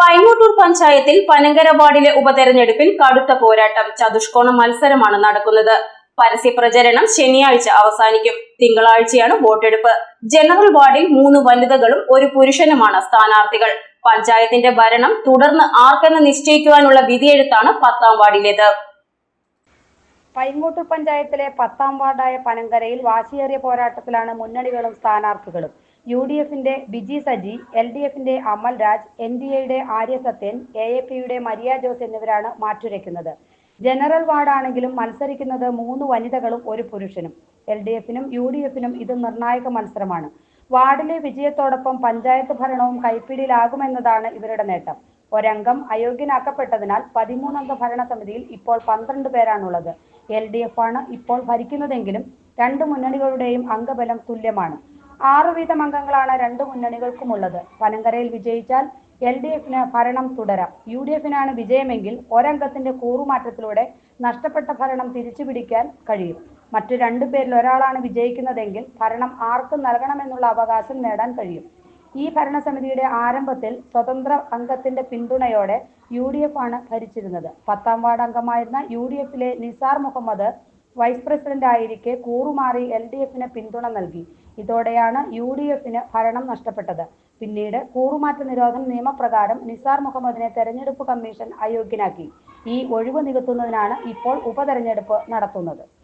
പൈങ്ങോട്ടൂർ പഞ്ചായത്തിൽ പനങ്കര വാർഡിലെ ഉപതെരഞ്ഞെടുപ്പിൽ കടുത്ത പോരാട്ടം. ചതുഷ്കോണ മത്സരമാണ് നടക്കുന്നത്. പരസ്യപ്രചരണം ശനിയാഴ്ച അവസാനിക്കും. തിങ്കളാഴ്ചയാണ് വോട്ടെടുപ്പ്. ജനറൽ വാർഡിൽ 3 വനിതകളും 1 പുരുഷനുമാണ് സ്ഥാനാർത്ഥികൾ. പഞ്ചായത്തിന്റെ ഭരണം തുടർന്ന് ആർക്കെന്ന് നിശ്ചയിക്കുവാനുള്ള വിധിയെഴുത്താണ് 10ാം വാർഡിലേത്. പൈങ്ങോട്ടൂർ പഞ്ചായത്തിലെ 10ാം വാർഡായ പനങ്കരയിൽ വാശിയേറിയ പോരാട്ടത്തിലാണ് മുന്നണികളും സ്ഥാനാർത്ഥികളും. UDFന്റെ ബിജി സജി, LDFന്റെ അമൽ രാജ്, NDAയുടെ ആര്യ സത്യൻ, AAPയുടെ മരിയ ജോസ് എന്നിവരാണ് മാറ്റുരയ്ക്കുന്നത്. ജനറൽ വാർഡാണെങ്കിലും മത്സരിക്കുന്നത് 3 വനിതകളും 1 പുരുഷനും. LDFനും UDFനും ഇത് നിർണായക മത്സരമാണ്. വാർഡിലെ വിജയത്തോടൊപ്പം പഞ്ചായത്ത് ഭരണവും കൈപ്പിടിയിലാകുമെന്നതാണ് ഇവരുടെ നേട്ടം. ഒരംഗം അയോഗ്യനാക്കപ്പെട്ടതിനാൽ 13 അംഗ ഭരണസമിതിയിൽ ഇപ്പോൾ 12 പേരാണുള്ളത്. LDF ആണ് ഇപ്പോൾ ഭരിക്കുന്നതെങ്കിലും 2 മുന്നണികളുടെയും അംഗബലം തുല്യമാണ്. 6 വീതം അംഗങ്ങളാണ് 2 മുന്നണികൾക്കുമുള്ളത്. പനങ്കരയിൽ വിജയിച്ചാൽ LDFന് ഭരണം തുടരാം. UDFനാണ് വിജയമെങ്കിൽ ഒരംഗത്തിന്റെ കൂറുമാറ്റത്തിലൂടെ നഷ്ടപ്പെട്ട ഭരണം തിരിച്ചുപിടിക്കാൻ കഴിയും. മറ്റു 2 പേരിൽ ഒരാളാണ് വിജയിക്കുന്നതെങ്കിൽ ഭരണം ആർക്ക് നൽകണമെന്നുള്ള അവകാശം നേടാൻ കഴിയും. ഈ ഭരണസമിതിയുടെ ആരംഭത്തിൽ സ്വതന്ത്ര അംഗത്തിന്റെ പിന്തുണയോടെ UDF ആണ് ഭരിച്ചിരുന്നത്. 10ാം വാർഡ് അംഗമായിരുന്ന UDFലെ നിസാർ മുഹമ്മദ് വൈസ് പ്രസിഡന്റ് ആയിരിക്കെ കൂറുമാറി LDFന് പിന്തുണ നൽകി. ഇതോടെയാണ് UDFന് ഭരണം നഷ്ടപ്പെട്ടത്. പിന്നീട് കൂറുമാറ്റ നിരോധന നിയമപ്രകാരം നിസാർ മുഹമ്മദിനെ തെരഞ്ഞെടുപ്പ് കമ്മീഷൻ അയോഗ്യനാക്കി. ഈ ഒഴിവ് നികത്തുന്നതിനാണ് ഇപ്പോൾ ഉപതെരഞ്ഞെടുപ്പ് നടത്തുന്നത്.